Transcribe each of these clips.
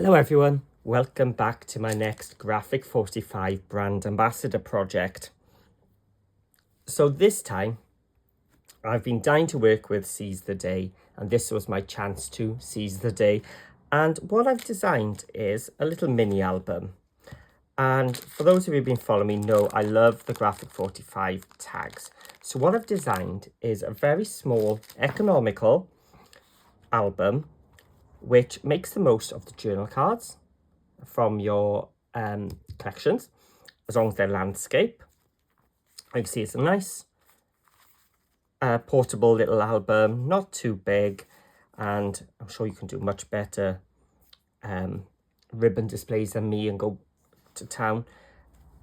Hello everyone, welcome back to my next Graphic 45 brand ambassador project. So this time I've been dying to work with Seize the Day, and this was my chance to seize the day. And what I've designed is a little mini album. And for those of you who've been following me know I love the Graphic 45 tags. So what I've designed is a very small, economical album which makes the most of the journal cards from your collections, as long as they're landscape. You can see it's a nice portable little album, not too big, and I'm sure you can do much better ribbon displays than me and go to town.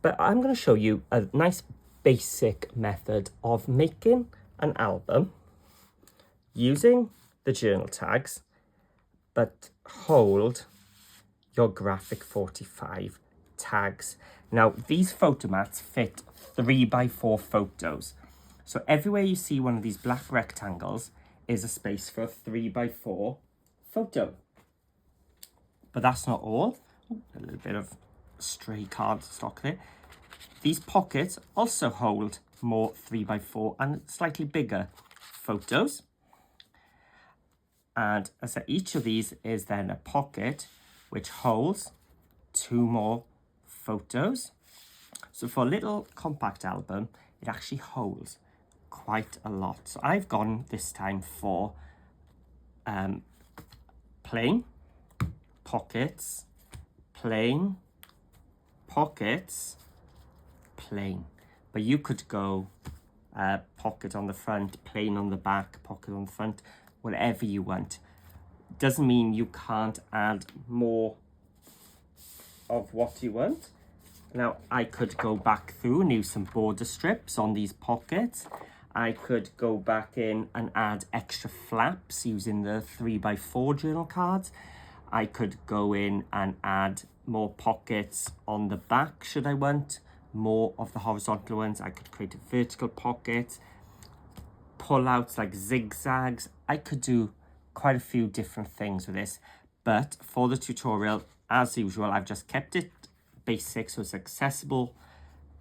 But I'm going to show you a nice basic method of making an album using the journal tags, but hold your Graphic 45 tags. Now, these photo mats fit 3x4 photos. So everywhere you see one of these black rectangles is a space for a 3x4 photo. But that's not all. A little bit of stray cardstock there. These pockets also hold more 3x4 and slightly bigger photos. And as I said, each of these is then a pocket which holds 2 more photos. So for a little compact album, it actually holds quite a lot. So I've gone this time for plain, pockets, plain, pockets, plain. But you could go pocket on the front, plain on the back, pocket on the front, whatever you want. Doesn't mean you can't add more of what you want. Now, I could go back through and use some border strips on these pockets. I could go back in and add extra flaps using the 3x4 journal cards. I could go in and add more pockets on the back should I want more of the horizontal ones. I could create a vertical pocket, pull-outs like zigzags. I could do quite a few different things with this, but for the tutorial, as usual, I've just kept it basic so it's accessible.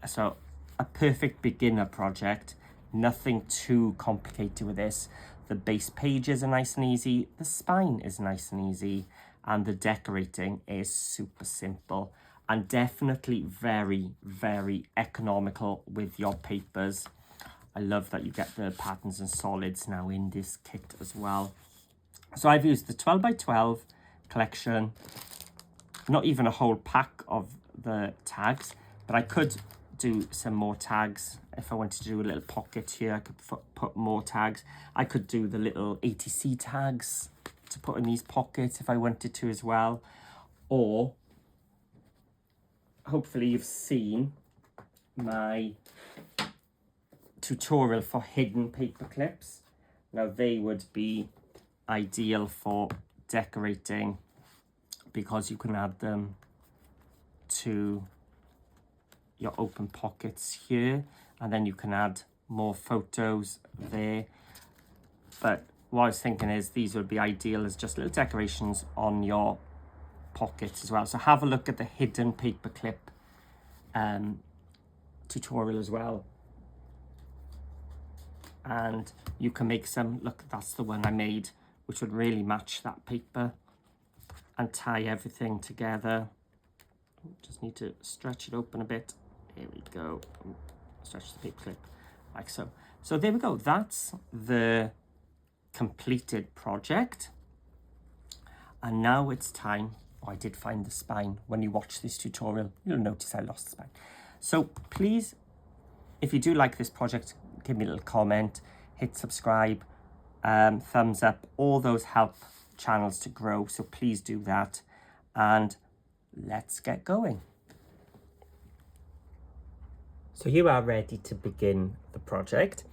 So a perfect beginner project, nothing too complicated with this. The base pages are nice and easy, the spine is nice and easy, and the decorating is super simple and definitely very, very economical with your papers. I love that you get the patterns and solids now in this kit as well. So I've used the 12x12 collection, not even a whole pack of the tags, but I could do some more tags. If I wanted to do a little pocket here, I could put more tags. I could do the little ATC tags to put in these pockets if I wanted to as well. Or hopefully you've seen my tutorial for hidden paper clips. Now they would be ideal for decorating because you can add them to your open pockets here, and then you can add more photos there. But what I was thinking is these would be ideal as just little decorations on your pockets as well. So have a look at the hidden paper clip tutorial as well. And you can make some, look, that's the one I made, which would really match that paper and tie everything together. Just need to stretch it open a bit. Here we go. Stretch the paper clip like so. So there we go. That's the completed project. And now it's time. Oh, I did find the spine. When you watch this tutorial, you'll notice I lost the spine. So please, if you do like this project, give me a little comment, hit subscribe, thumbs up. All those help channels to grow, so please do that. And let's get going. So you are ready to begin the project.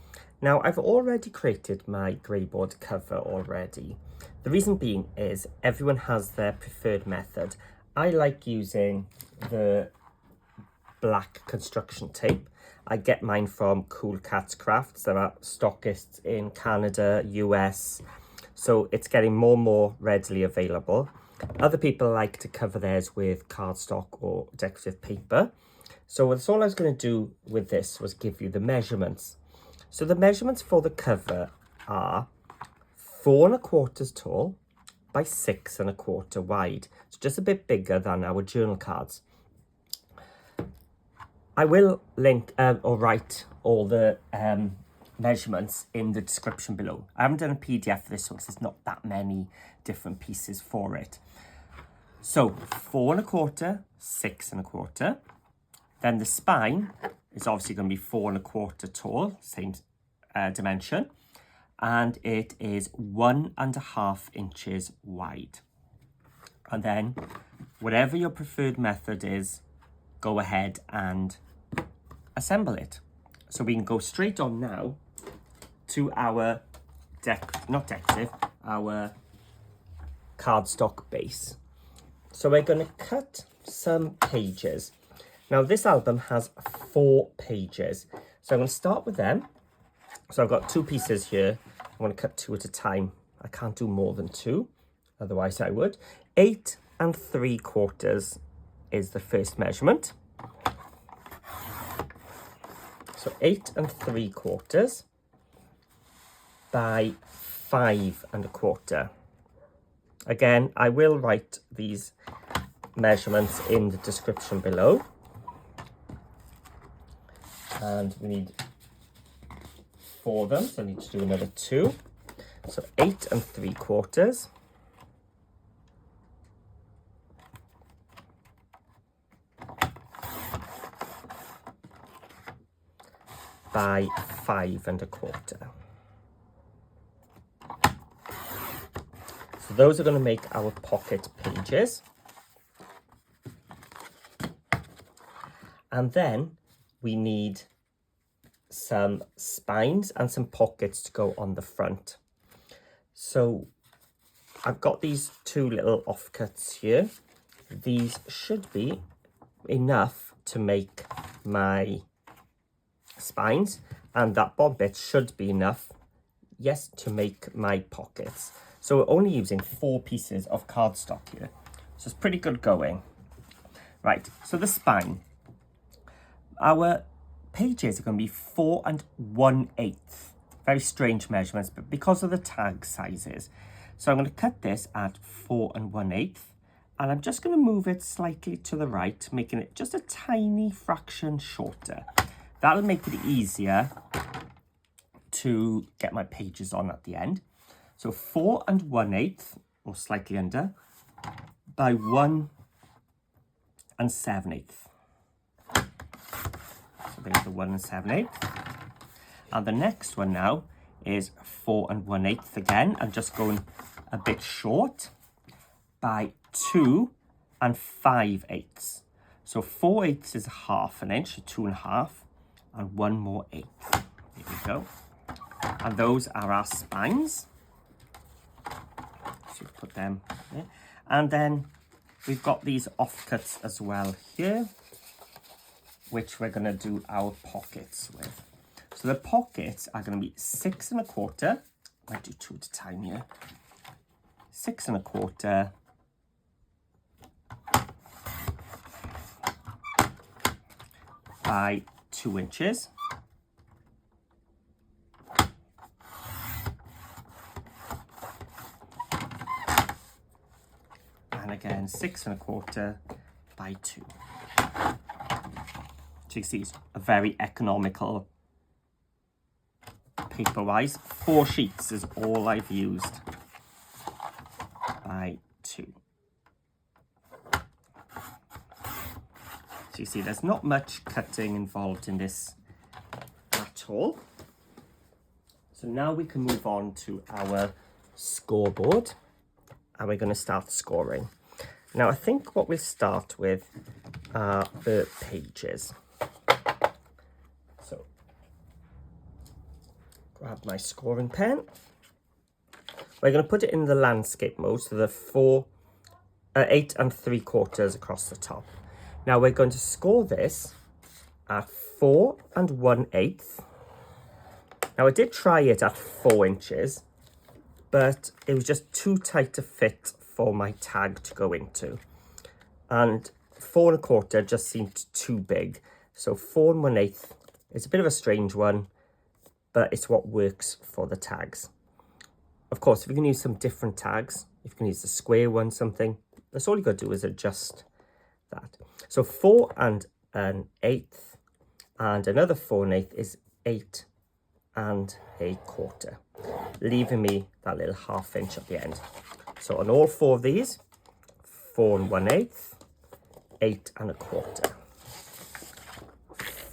Now, I've already created my Greyboard cover already. The reason being is everyone has their preferred method. I like using the black construction tape. I get mine from Cool Cats Crafts. There are stockists in Canada, US, so it's getting more and more readily available. Other people like to cover theirs with cardstock or decorative paper. So that's all I was going to do with this was give you the measurements. So the measurements for the cover are 4 1/4 tall by 6 1/4 wide. So just a bit bigger than our journal cards. I will link or write all the measurements in the description below. I haven't done a PDF for this one because there's not that many different pieces for it. So 4 1/4, 6 1/4. Then the spine is obviously going to be 4 1/4 tall, same dimension. And it is 1.5 inches wide. And then whatever your preferred method is, go ahead and assemble it. So we can go straight on now to our our cardstock base. So we're going to cut some pages. Now this album has 4 pages. So I'm going to start with them. So I've got 2 pieces here. I'm going to cut 2 at a time. I can't do more than 2, otherwise I would. 8 3/4 is the first measurement. So 8 3/4 by 5 1/4. Again, I will write these measurements in the description below. And we need 4 of them, so I need to do another 2. So 8 3/4 by 5 1/4. So those are going to make our pocket pages. And then we need some spines and some pockets to go on the front. So I've got these 2 little offcuts here. These should be enough to make my spines, and that bob bit should be enough, yes, to make my pockets. So we're only using 4 pieces of cardstock here, so it's pretty good going. Right, so the spine. Our pages are going to be 4 1/8. Very strange measurements, but because of the tag sizes. So I'm going to cut this at 4 1/8, and I'm just going to move it slightly to the right, making it just a tiny fraction shorter. That'll make it easier to get my pages on at the end. So 4 1/8, or slightly under, by 1 7/8. So there's the 1 7/8. And the next one now is 4 1/8 again. I'm just going a bit short by 2 5/8. So 4/8 is 1/2 inch, so 2 1/2, and 1 more 1/8. There we go. And those are our spines. So put them there. And then we've got these offcuts as well here, which we're going to do our pockets with. So the pockets are going to be 6 1/4. I might do 2 at a time here. 6 1/4 by 2 inches. And again, 6 1/4 by 2. So you can see it's a very economical paper-wise. 4 sheets is all I've used by 2. So you see there's not much cutting involved in this at all. So now we can move on to our scoreboard, and we're going to start scoring. Now I think what we'll start with are the pages. So grab my scoring pen. We're going to put it in the landscape mode, so the 8 3/4 across the top. Now we're going to score this at 4 1/8. Now I did try it at 4 inches, but it was just too tight to fit for my tag to go into. And 4 1/4 just seemed too big. So 4 1/8 is a bit of a strange one, but it's what works for the tags. Of course, if you can use some different tags, if you can use the square one, something, that's all you got to do is adjust that. So 4 1/8 and another 4 1/8 is 8 1/4, leaving me that little 1/2 inch at the end. So on all 4 of these, 4 1/8, 8 1/4,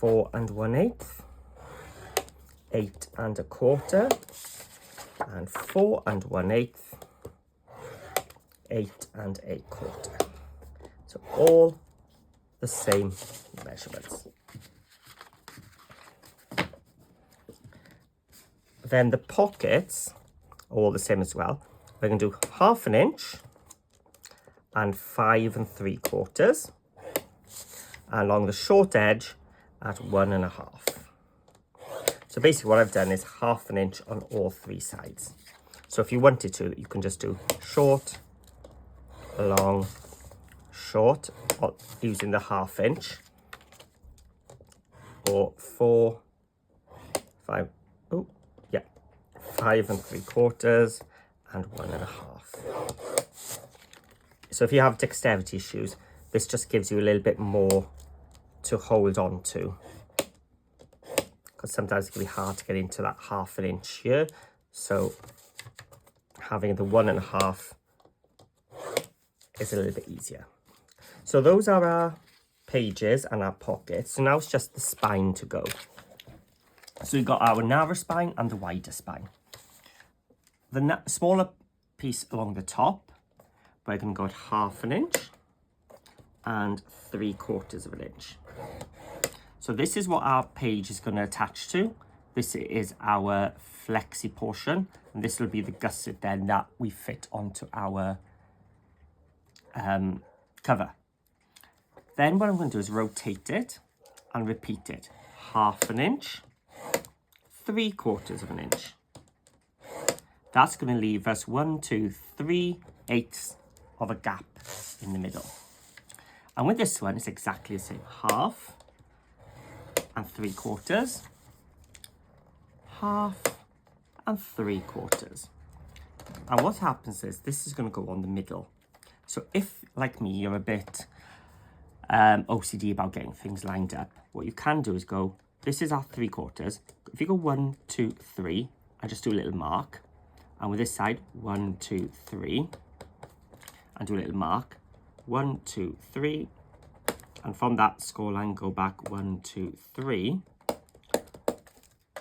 4 1/8, 8 1/4, and 4 1/8, 8 1/4. So all the same measurements. Then the pockets are all the same as well. We're going to do 1/2 inch and 5 3/4 along the short edge at 1 1/2. So basically what I've done is 1/2 inch on all 3 sides. So if you wanted to, you can just do short, long, short, using the 1/2 inch, or 4, 5, 5 3/4 and 1 1/2. So if you have dexterity issues, this just gives you a little bit more to hold on to, because sometimes it can be hard to get into that 1/2 inch here. So having the 1 1/2 is a little bit easier. So those are our pages and our pockets. So now it's just the spine to go. So we've got our narrow spine and the wider spine. The smaller piece along the top, we're going to go at 1/2 inch and 3/4 inch. So this is what our page is going to attach to. This is our flexi portion, and this will be the gusset then that we fit onto our cover. Then what I'm going to do is rotate it and repeat it. 1/2 inch, 3/4 inch. That's going to leave us 1, 2, 3 eighths of a gap in the middle. And with this one, it's exactly the same. 1/2 and 3/4, 1/2 and 3/4. And what happens is this is going to go on the middle. So if, like me, you're a bit OCD about getting things lined up, what you can do is go, this is our 3/4. If you go 1, 2, 3, I just do a little mark. And with this side, 1, 2, 3, and do a little mark. 1, 2, 3, and from that score line, go back 1, 2, 3.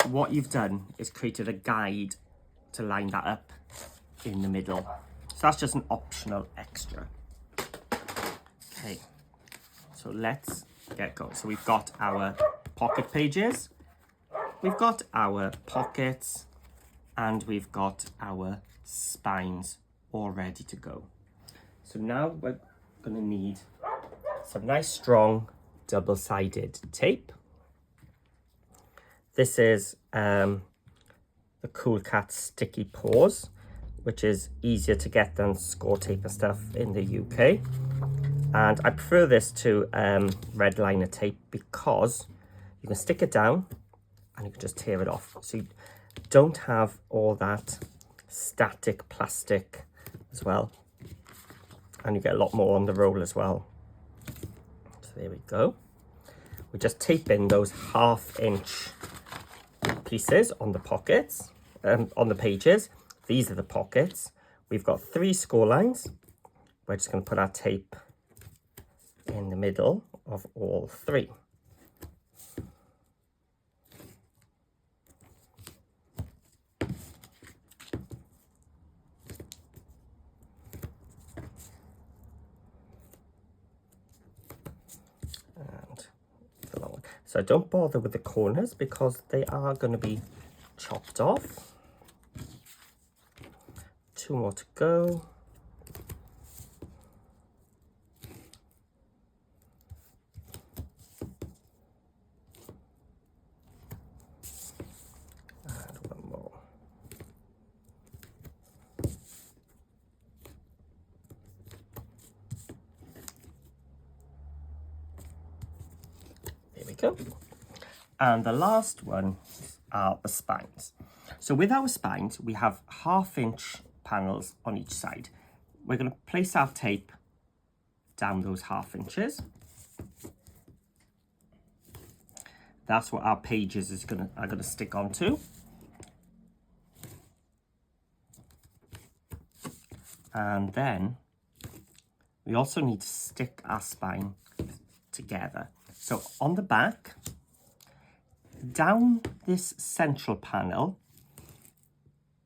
What you've done is created a guide to line that up in the middle. So that's just an optional extra. Okay, so let's get going. So we've got our pocket pages, we've got our pockets, and we've got our spines all ready to go. So now we're going to need some nice strong double-sided tape. This is the Cool Cat Sticky Paws, which is easier to get than score tape and stuff in the UK. And I prefer this to red liner tape because you can stick it down and you can just tear it off. So you don't have all that static plastic as well. And you get a lot more on the roll as well. So there we go. We just tape in those 1/2 inch pieces on the pockets, on the pages. These are the pockets. We've got 3 score lines. We're just going to put our tape in the middle of all 3. So don't bother with the corners because they are going to be chopped off. 2 more to go. And 1 more. go. And the last one are the spines. So with our spines, we have 1/2 inch panels on each side. We're going to place our tape down those 1/2 inches. That's what our pages are gonna stick onto. And then we also need to stick our spine together. So on the back, down this central panel,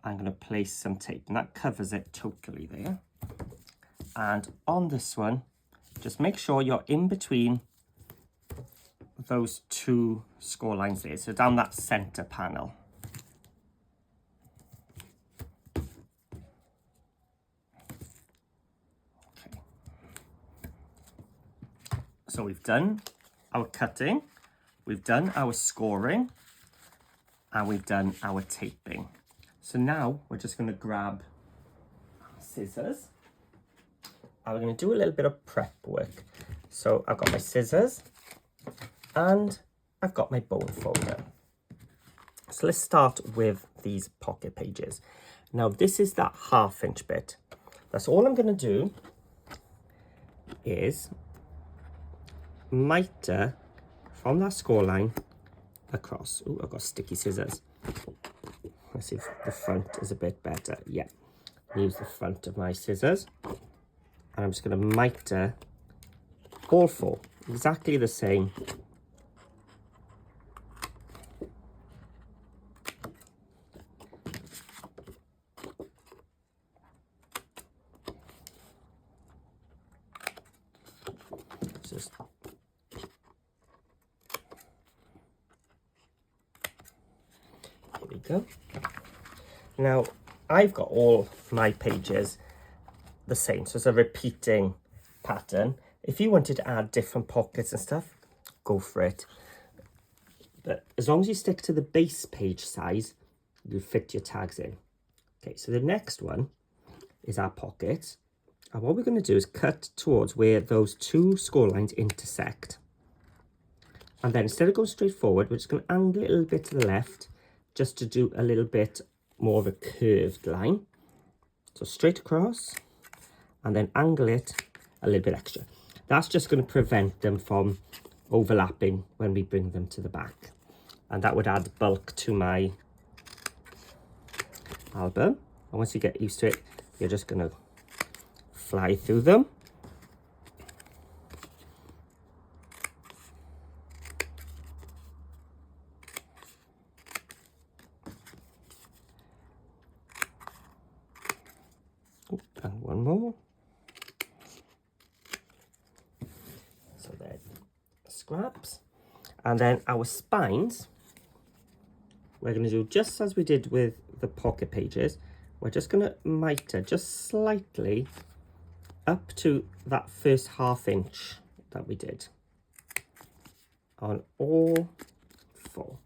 I'm going to place some tape, and that covers it totally there. And on this one, just make sure you're in between those 2 score lines there, so down that center panel. Okay. So we've done our cutting, we've done our scoring, and we've done our taping. So now we're just going to grab scissors, and we're going to do a little bit of prep work. So I've got my scissors, and I've got my bone folder. So let's start with these pocket pages. Now this is that 1/2 inch bit. That's all I'm going to do is miter from that score line across. Oh, I've got sticky scissors. Let's see if the front is a bit better. Yeah, use the front of my scissors. And I'm just going to miter all 4, exactly the same. Just here we go. Now I've got all my pages the same, so it's a repeating pattern. If you wanted to add different pockets and stuff, go for it. But as long as you stick to the base page size, you'll fit your tags in. Okay, so the next one is our pockets. And what we're going to do is cut towards where those 2 score lines intersect. And then instead of going straight forward, we're just going to angle it a little bit to the left, just to do a little bit more of a curved line. So straight across, and then angle it a little bit extra. That's just going to prevent them from overlapping when we bring them to the back. And that would add bulk to my album. And once you get used to it, you're just going to fly through them. And one more. So there, scraps. And then our spines, we're going to do just as we did with the pocket pages. We're just going to miter just slightly up to that first 1/2 inch that we did on all 4.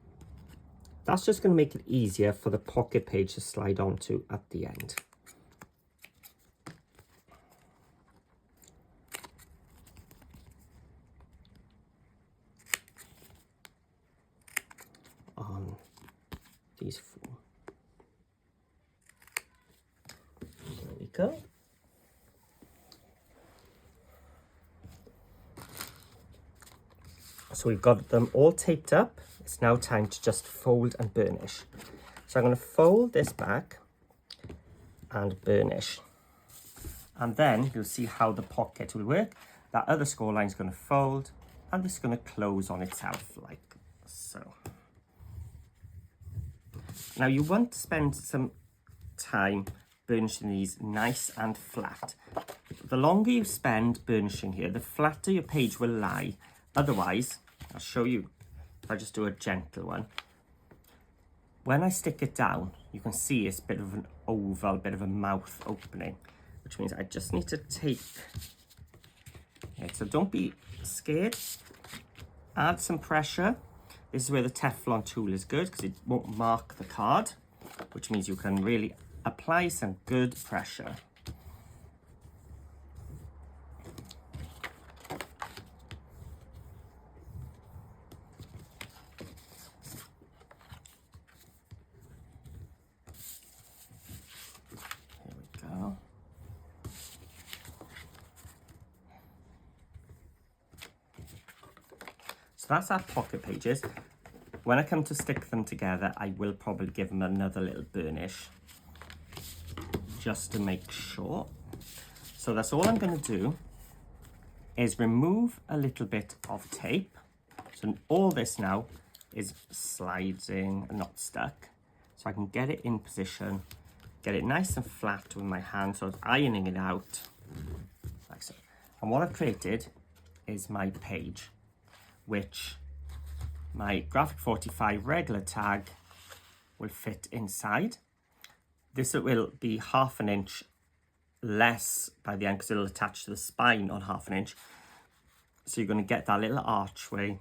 That's just going to make it easier for the pocket page to slide onto at the end. On these 4. There we go. So we've got them all taped up. It's now time to just fold and burnish. So I'm going to fold this back and burnish. And then you'll see how the pocket will work. That other score line is going to fold, and this is going to close on itself like so. Now you want to spend some time burnishing these nice and flat. The longer you spend burnishing here, the flatter your page will lie. Otherwise, I'll show you, if I just do a gentle one. When I stick it down, you can see it's a bit of an oval, a bit of a mouth opening, which means I just need to take it. So don't be scared. Add some pressure. This is where the Teflon tool is good because it won't mark the card, which means you can really apply some good pressure. So that's our pocket pages. When I come to stick them together, I will probably give them another little burnish just to make sure. So that's all I'm going to do is remove a little bit of tape. So all this now is sliding and not stuck. So I can get it in position, get it nice and flat with my hand, so it's ironing it out like so. And what I've created is my page, which my Graphic 45 regular tag will fit inside. This will be 1/2 inch less by the end because it'll attach to the spine on 1/2 inch. So you're going to get that little archway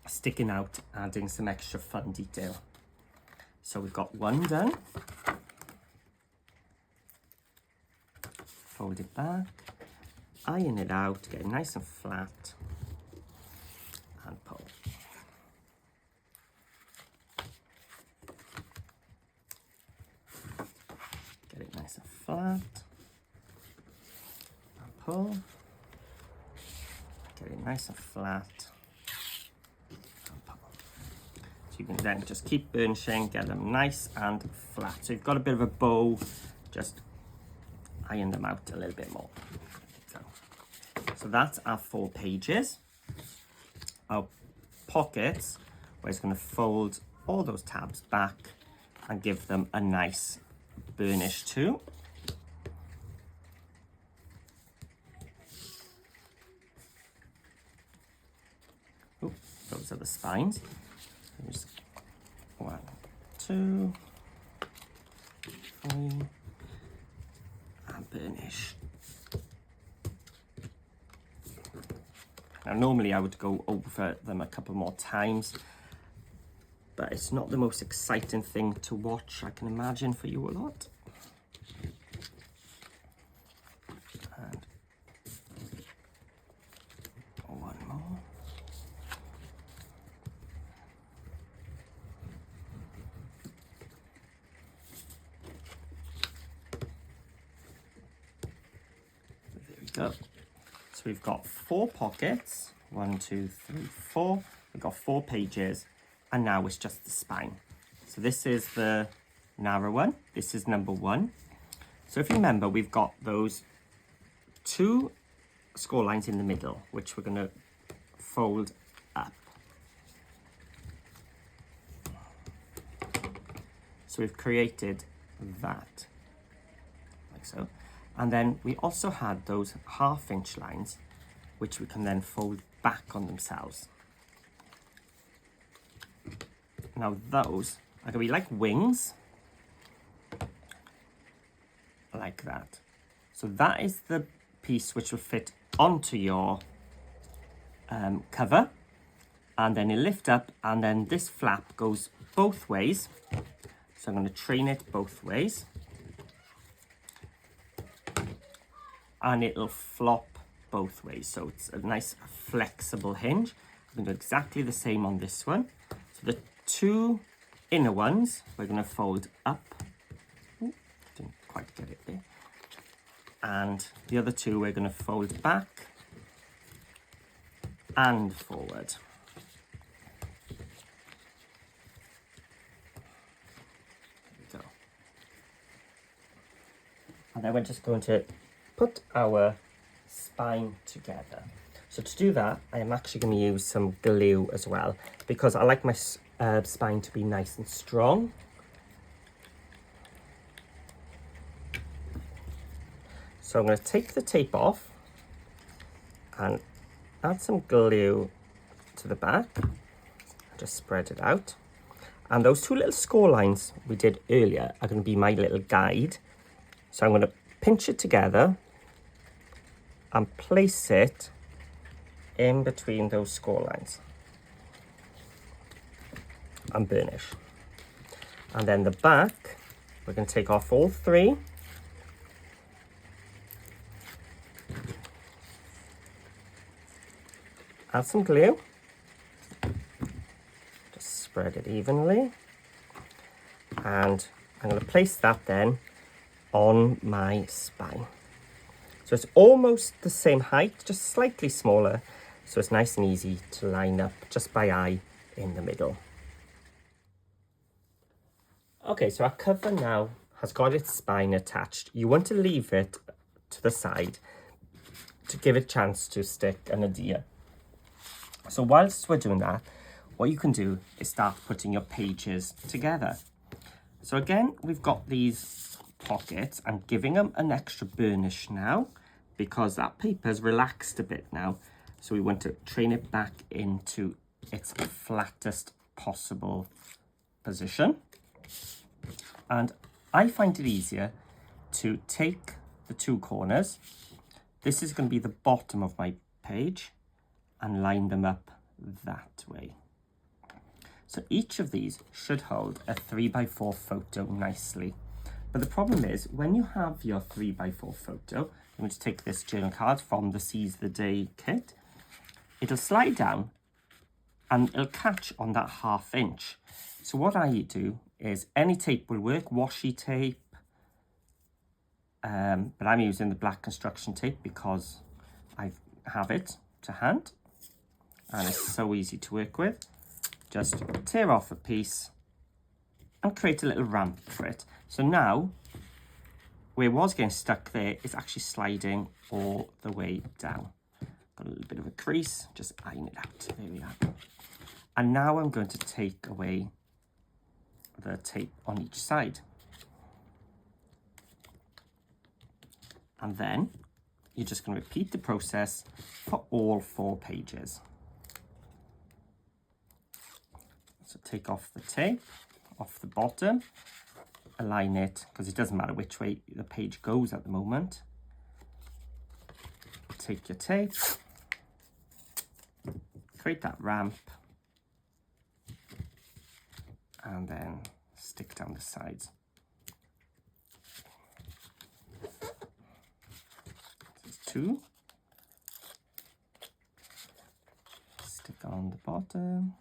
sticking out, adding some extra fun detail. So we've got one done. Fold it back, iron it out, get it nice and flat, and pull. Get it nice and flat, and pull. Get it nice and flat, and pull. So you can then just keep burnishing, get them nice and flat. So you've got a bit of a bow, just iron them out a little bit more. So that's our 4 pages. Our pockets, we're just going to fold all those tabs back and give them a nice burnish too. Ooh, those are the spines. Here's 1, 2, 3, and burnish. Now normally I would go over them a couple more times, but it's not the most exciting thing to watch, I can imagine, for you a lot. And one more. There we go. So we've got 4 pockets, 1, 2, 3, 4. We've got 4 pages, and now it's just the spine. So this is the narrow one. This is number 1. So if you remember, we've got those 2 score lines in the middle, which we're going to fold up. So we've created that, like so. And then we also had those 1/2 inch lines, which we can then fold back on themselves. Now those are going to be like wings, like that. So that is the piece which will fit onto your cover, and then you lift up, and then this flap goes both ways. So I'm going to train it both ways. And it'll flop both ways, so it's a nice flexible hinge. I'm going to do exactly the same on this one. So the 2 inner ones we're going to fold up. Ooh, didn't quite get it there. And the other 2 we're going to fold back and forward. There we go. And then we're just going to put our spine together. So to do that, I am actually going to use some glue as well, because I like my spine to be nice and strong. So I'm going to take the tape off and add some glue to the back. Just spread it out. And those 2 little score lines we did earlier are going to be my little guide. So I'm going to pinch it together and place it in between those score lines and burnish. And then the back, we're going to take off all 3. Add some glue. Just spread it evenly. And I'm going to place that then on my spine. So it's almost the same height, just slightly smaller So it's nice and easy to line up just by eye in the middle. Okay, so our cover now has got its spine attached. You want to leave it to the side to give it a chance to stick and adhere. So whilst we're doing that, what you can do is start putting your pages together. So again, we've got these pockets. I'm giving them an extra burnish now because that paper's relaxed a bit now. So we want to train it back into its flattest possible position. And I find it easier to take the two corners. This is going to be the bottom of my page and line them up that way. So each of these should hold a 3x4 photo nicely. But the problem is when you have your 3x4 photo, I'm going to take this journal card from the Seize the Day kit. It'll slide down and it'll catch on that 1/2 inch. So what I do is any tape will work, washi tape, but I'm using the black construction tape because I have it to hand and it's so easy to work with. Just tear off a piece and create a little ramp for it. So now, where it was getting stuck there, it's actually sliding all the way down. Got a little bit of a crease, just iron it out. There we are. And now I'm going to take away the tape on each side. And then you're just going to repeat the process for all 4 pages. So take off the tape, off the bottom, align it, because it doesn't matter which way the page goes at the moment. Take your tape, create that ramp, and then stick down the sides. There's 2. Stick on the bottom.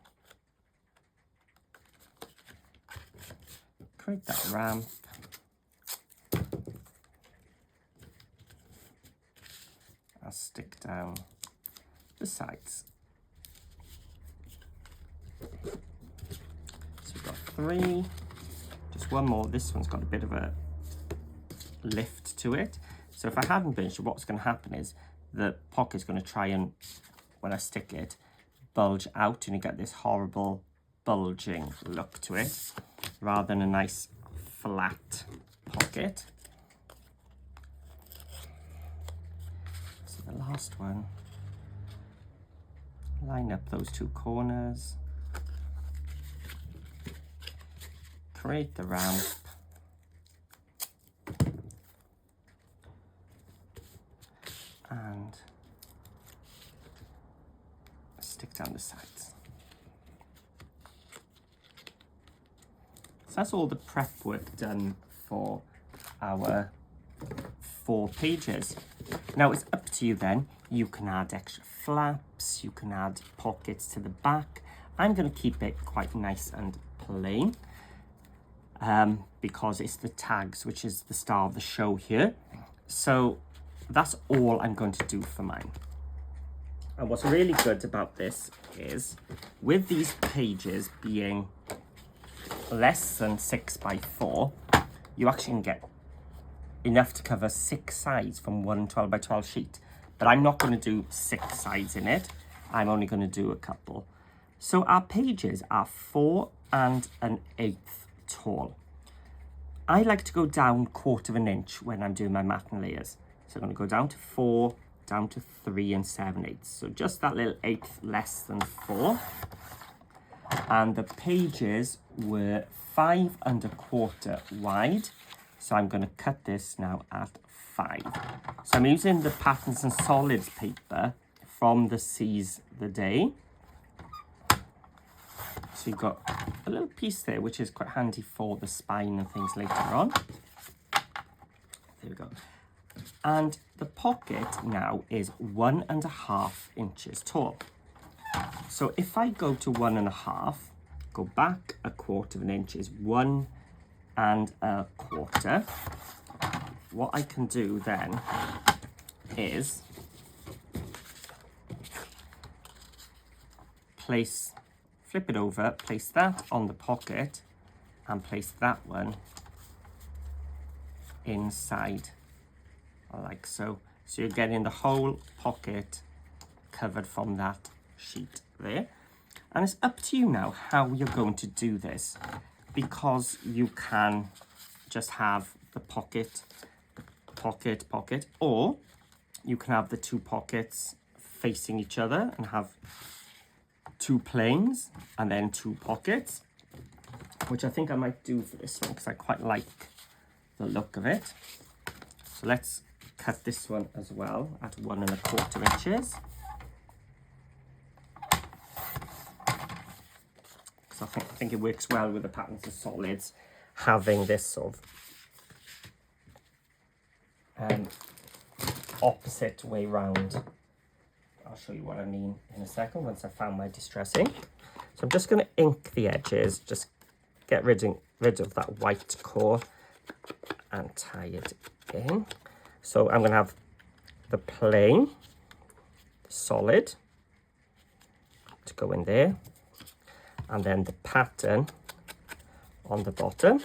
Create that ramp. I'll stick down the sides. So we've got 3. Just one more. This one's got a bit of a lift to it. So if I hadn't finished, what's going to happen is the pocket's going to try and, when I stick it, bulge out and you get this horrible bulging look to it, rather than a nice flat pocket. So the last one, line up those 2 corners, create the ramp, and stick down the sides. So that's all the prep work done for our 4 pages. Now it's up to you then. You can add extra flaps, you can add pockets to the back. I'm going to keep it quite nice and plain because it's the tags, which is the star of the show here. So that's all I'm going to do for mine. And what's really good about this is with these pages being less than 6x4, you actually can get enough to cover 6 sides from one 12x12 sheet. But I'm not going to do 6 sides in it. I'm only going to do a couple. So our pages are 4 1/8 tall. I like to go down 1/4 inch when I'm doing my matte layers. So I'm going to go down to 4, down to 3 7/8. So just that little 1/8 less than 4. And the pages were 5 1/4 wide. So I'm going to cut this now at 5. So I'm using the Patterns and Solids paper from the Seize the Day. So you've got a little piece there, which is quite handy for the spine and things later on. There we go. And the pocket now is 1 1/2 inches tall. So if I go to 1 1/2, go back 1/4 inch is 1 1/4. What I can do then is flip it over, place that on the pocket and place that one inside, like so. So you're getting the whole pocket covered from that sheet there. And it's up to you now how you're going to do this, because you can just have the pocket, or you can have the two pockets facing each other and have two planes and then two pockets, which I think I might do for this one because I quite like the look of it. So let's cut this one as well at 1 1/4 inches. Because I think it works well with the patterns and solids, having this sort of opposite way round. I'll show you what I mean in a second once I found my distress ink. So I'm just going to ink the edges, just get rid of that white core and tie it in. So I'm going to have the plain, the solid to go in there, and then the pattern on the bottom.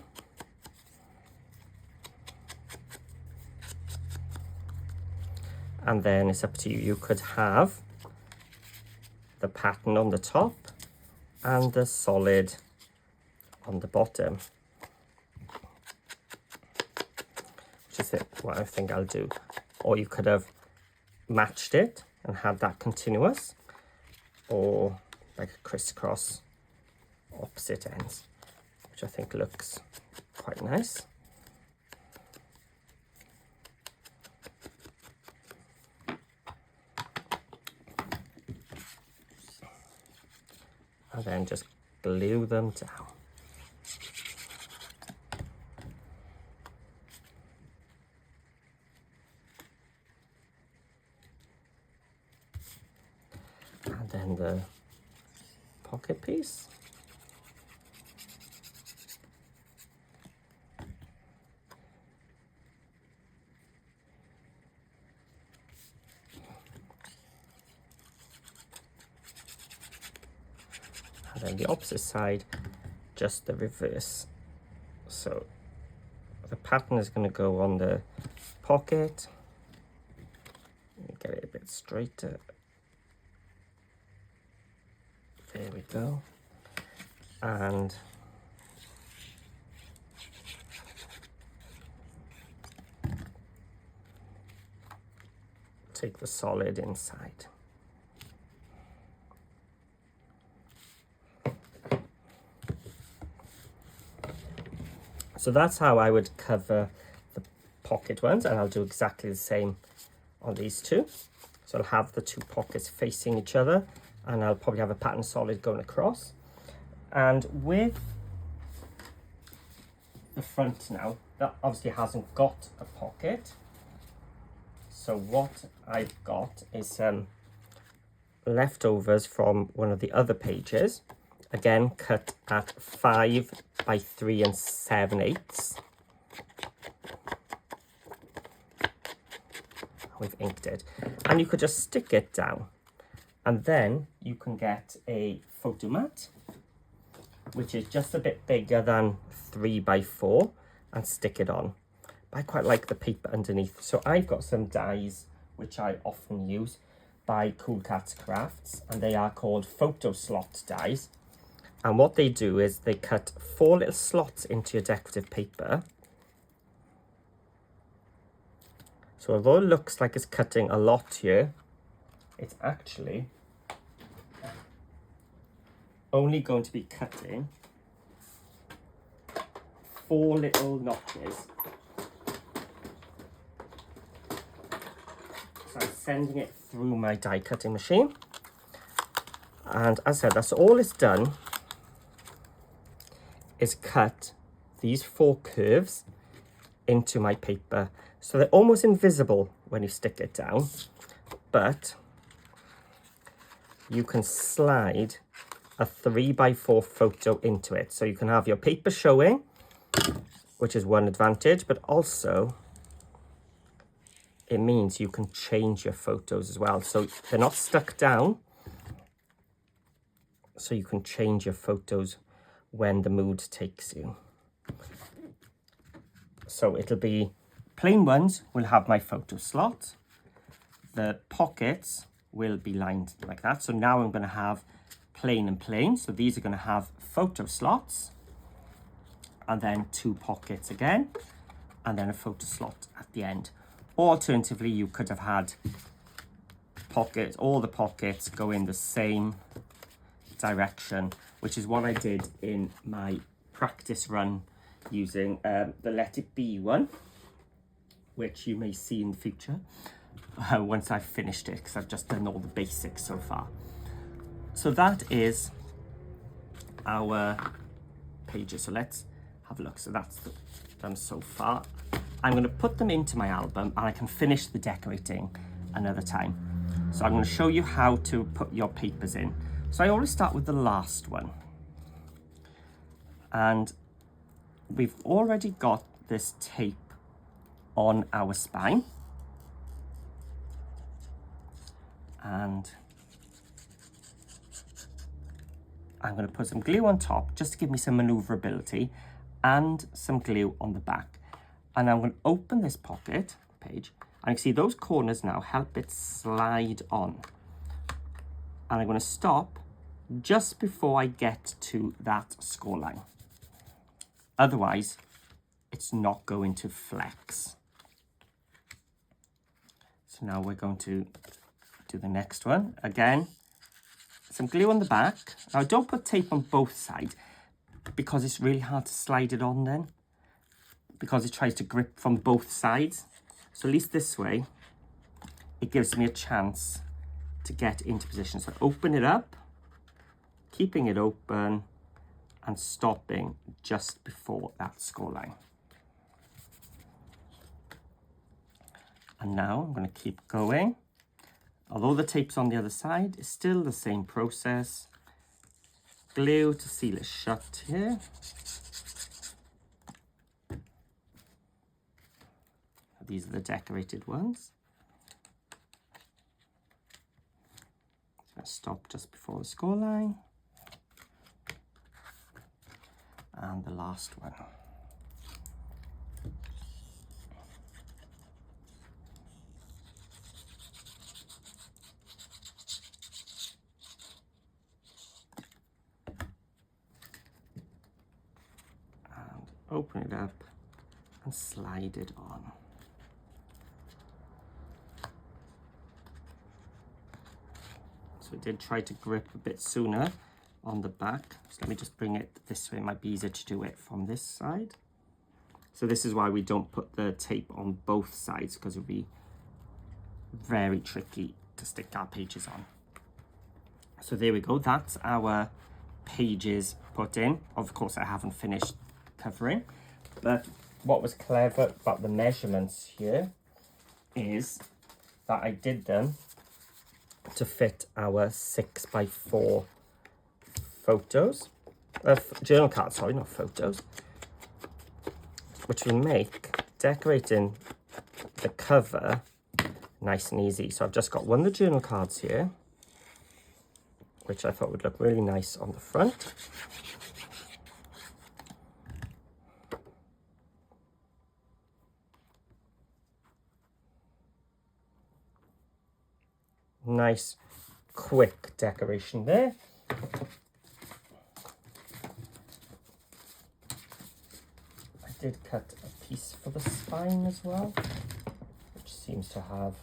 And then it's up to you. You could have the pattern on the top and the solid on the bottom, which is what I think I'll do. Or you could have matched it and had that continuous, or like a crisscross opposite ends, which I think looks quite nice. And then just glue them down. And then the pocket piece. And then the opposite side, just the reverse. So the pattern is going to go on the pocket. Get it a bit straighter. There we go. And take the solid inside. So that's how I would cover the pocket ones, and I'll do exactly the same on these two. So I'll have the two pockets facing each other, and I'll probably have a pattern solid going across. And with the front now, that obviously hasn't got a pocket. So what I've got is some leftovers from one of the other pages. Again, cut at 5 by 3 7/8. We've inked it. And you could just stick it down. And then you can get a photo mat, which is just a bit bigger than 3 by 4, and stick it on. I quite like the paper underneath. So I've got some dies, which I often use, by Cool Cats Crafts, and they are called photo slot dies. And what they do is they cut 4 little slots into your decorative paper. So although it looks like it's cutting a lot here, it's actually only going to be cutting 4 little notches. So I'm sending it through my die cutting machine. And as I said, that's all it's done, is cut these 4 curves into my paper. So they're almost invisible when you stick it down, but you can slide a 3 by 4 photo into it. So you can have your paper showing, which is one advantage, but also it means you can change your photos as well. So they're not stuck down. so you can change your photos when the mood takes you. So it'll be plain ones will have my photo slot. The pockets will be lined like that. So now I'm going to have plain and plain. So these are going to have photo slots, and then 2 pockets again, and then a photo slot at the end. Or alternatively, you could have had pockets, all the pockets go in the same direction, which is what I did in my practice run using the Let It Be one, which you may see in the future once I've finished it, because I've just done all the basics so far. So that is our pages. So let's have a look. So that's done so far. I'm going to put them into my album, and I can finish the decorating another time. So I'm going to show you how to put your papers in. So I always start with the last one. And we've already got this tape on our spine. And I'm going to put some glue on top just to give me some maneuverability, and some glue on the back. And I'm going to open this pocket page, and you can see those corners now help it slide on. And I'm going to stop just before I get to that score line. Otherwise, it's not going to flex. So now we're going to do the next one. Again, some glue on the back. Now, don't put tape on both sides, because it's really hard to slide it on then, because it tries to grip from both sides. So at least this way, it gives me a chance to get into position. So open it up, keeping it open, and stopping just before that score line. And now I'm going to keep going. Although the tape's on the other side, it's still the same process. Glue to seal it shut here. These are the decorated ones. So stop just before the score line. And the last one. And open it up and slide it on. So it did try to grip a bit sooner on the back. So let me just bring it this way. It might be easier to do it from this side. So this is why we don't put the tape on both sides, because it would be very tricky to stick our pages on. So there we go. That's our pages put in. Of course, I haven't finished covering, but what was clever about the measurements here is that I did them to fit our 6x4 photos, journal cards, sorry, not photos, which will make decorating the cover nice and easy. So I've just got one of the journal cards here, which I thought would look really nice on the front. Nice quick decoration there. I did cut a piece for the spine as well, which seems to have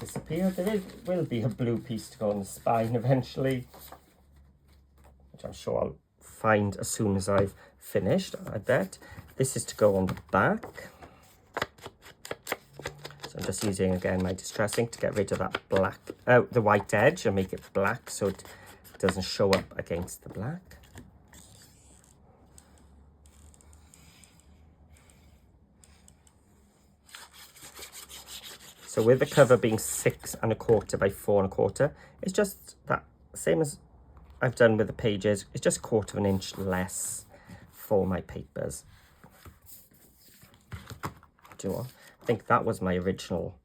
disappeared. There will be a blue piece to go on the spine eventually, which I'm sure I'll find as soon as I've finished, I bet. This is to go on the back. So I'm just using, again, my distress ink to get rid of that black, the white edge, and make it black so it doesn't show up against the black. So with the cover being 6 1/4 by 4 1/4, it's just that same as I've done with the pages. It's just 1/4 of an inch less for my papers. Do you know what? I think that was my original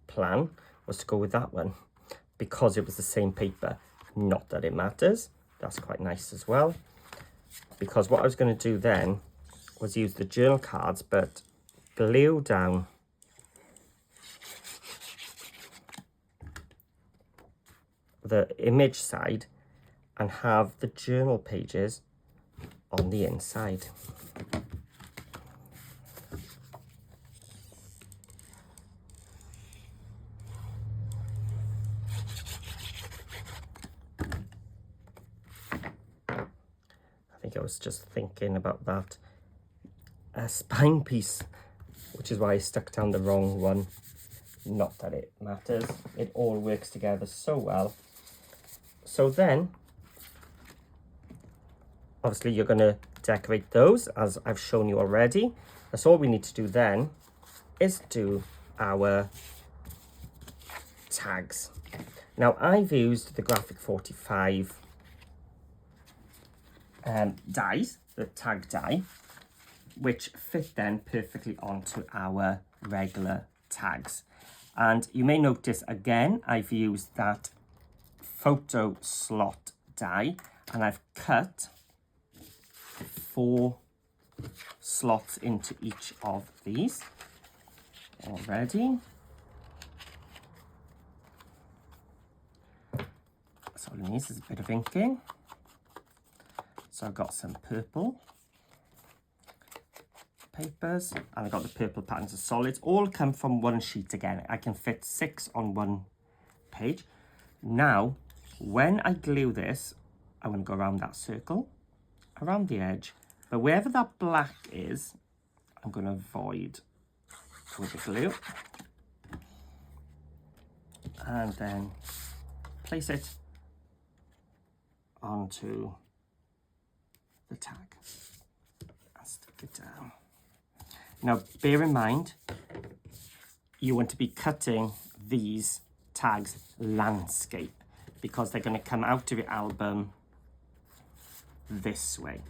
plan, was to go with that one, because it was the same paper, Not that it matters. That's quite nice as well. Because what I was going to do then was use the journal cards, but glue down the image side and have the journal pages on the inside. I think I was just thinking about that spine piece, which is why I stuck down the wrong one. Not that it matters, it all works together so well. So then, obviously you're going to decorate those as I've shown you already. That's all we need to do then is do our tags. Now I've used the Graphic 45 dies, the tag die, which fit then perfectly onto our regular tags. And you may notice again, I've used that photo slot die and I've cut 4 slots into each of these already. So all it needs is a bit of inking. So I've got some purple papers and I've got the purple patterns of solids. All come from one sheet again. I can fit 6 on one page. Now, when I glue this, I'm going to go around that circle, around the edge, but wherever that black is, I'm going to avoid with the glue. And then place it onto the tag and stick it down. Now bear in mind you want to be cutting these tags landscape because they're going to come out of your album this way.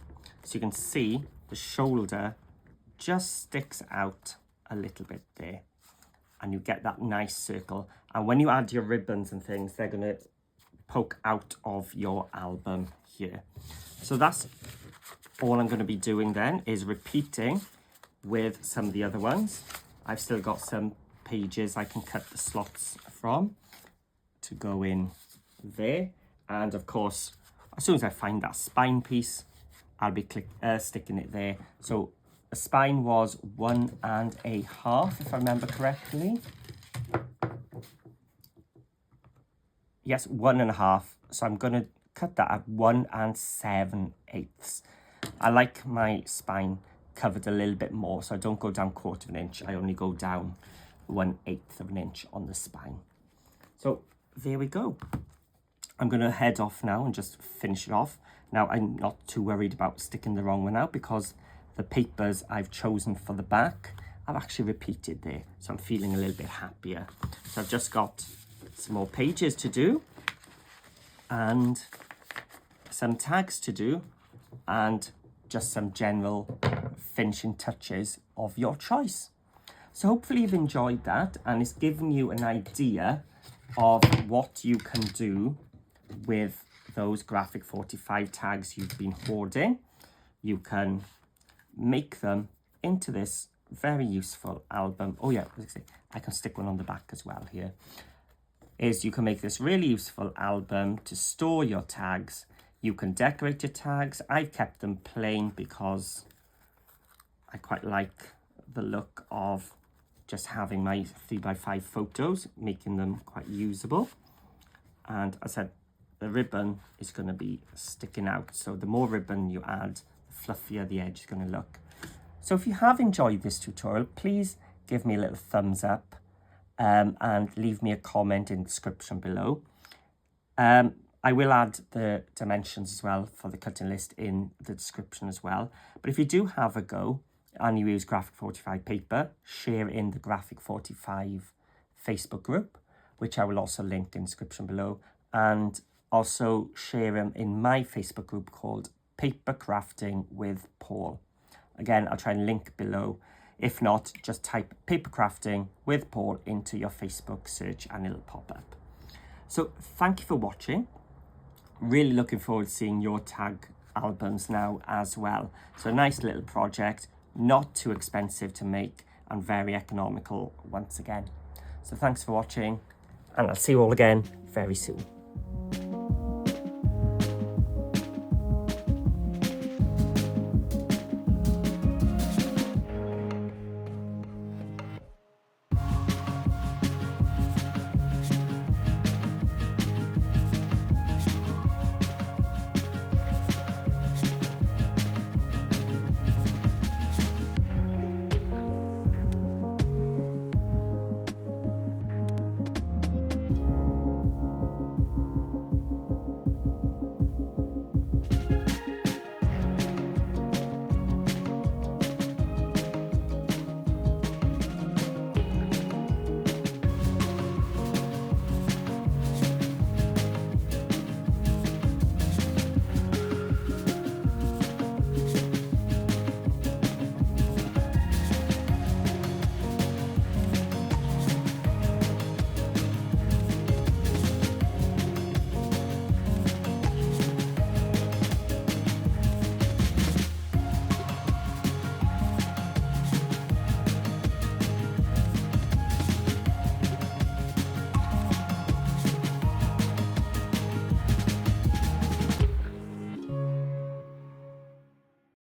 So you can see the shoulder just sticks out a little bit there and you get that nice circle, and when you add your ribbons and things they're going to poke out of your album here. So that's all I'm going to be doing then, is repeating with some of the other ones. I've still got some pages I can cut the slots from to go in there, and of course as soon as I find that spine piece I'll be sticking it there. So the spine was 1.5 if I remember correctly. Yes, 1.5. So I'm going to cut that at 1 7/8. I like my spine covered a little bit more, so I don't go down 1/4 of an inch. I only go down 1/8 of an inch on the spine. So there we go. I'm going to head off now and just finish it off. Now I'm not too worried about sticking the wrong one out because the papers I've chosen for the back I've actually repeated there, so I'm feeling a little bit happier. So I've just got some more pages to do and some tags to do and just some general finishing touches of your choice. So hopefully you've enjoyed that and it's given you an idea of what you can do with those Graphic 45 tags you've been hoarding. You can make them into this very useful album. Oh yeah, I can stick one on the back as well here. Is you can make this really useful album to store your tags. You can decorate your tags. I've kept them plain because I quite like the look of just having my 3x5 photos, making them quite usable. And as I said, the ribbon is going to be sticking out. So the more ribbon you add, the fluffier the edge is going to look. So if you have enjoyed this tutorial, please give me a little thumbs up and leave me a comment in the description below. I will add the dimensions as well for the cutting list in the description as well. But if you do have a go and you use Graphic 45 paper, share in the Graphic 45 Facebook group, which I will also link in the description below, and also share them in my Facebook group called Paper Crafting with Paul. Again, I'll try and link below. If not, just type Paper Crafting with Paul into your Facebook search and it'll pop up. So thank you for watching. really looking forward to seeing your tag albums now as well. So a nice little project, not too expensive to make and very economical once again. So thanks for watching, and I'll see you all again very soon.